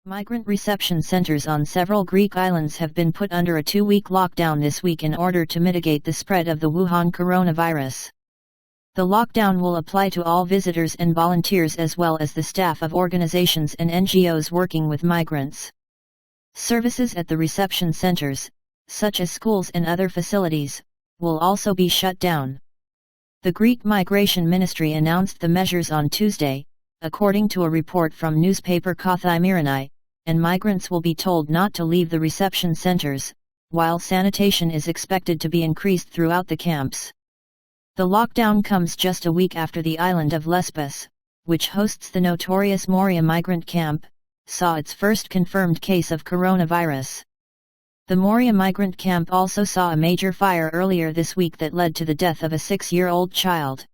Migrant reception centers on several Greek islands have been put under a 2-week lockdown this week in order to mitigate the spread of the Wuhan coronavirus. The lockdown will apply to all visitors and volunteers as well as the staff of organizations and NGOs working with migrants. Services at the reception centers, such as schools and other facilities, will also be shut down. The Greek Migration Ministry announced the measures on Tuesday, according to a report from newspaper Kathimerini, and migrants will be told not to leave the reception centers, while sanitation is expected to be increased throughout the camps. The lockdown comes just a week after the island of Lesbos, which hosts the notorious Moria migrant camp, saw its first confirmed case of coronavirus. The Moria migrant camp also saw a major fire earlier this week that led to the death of a 6-year-old child.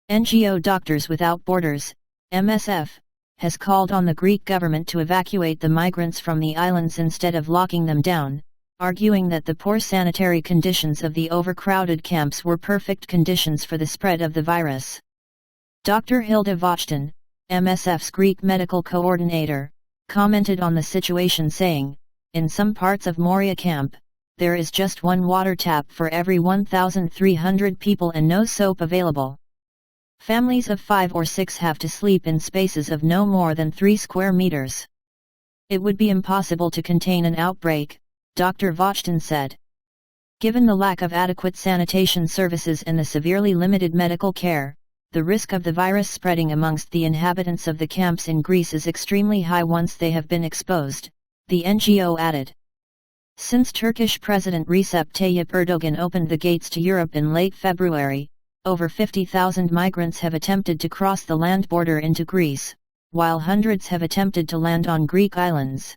NGO Doctors Without Borders, MSF, has called on the Greek government to evacuate the migrants from the islands instead of locking them down, arguing that the poor sanitary conditions of the overcrowded camps were perfect conditions for the spread of the virus. Dr. Hilda Vochten, MSF's Greek medical coordinator, commented on the situation saying, "In some parts of Moria camp, there is just one water tap for every 1,300 people and no soap available. Families of 5 or 6 have to sleep in spaces of no more than 3 square meters. It would be impossible to contain an outbreak," Dr. Vochten said. Given the lack of adequate sanitation services and the severely limited medical care, the risk of the virus spreading amongst the inhabitants of the camps in Greece is extremely high once they have been exposed, the NGO added. Since Turkish President Recep Tayyip Erdogan opened the gates to Europe in late February, over 50,000 migrants have attempted to cross the land border into Greece, while hundreds have attempted to land on Greek islands.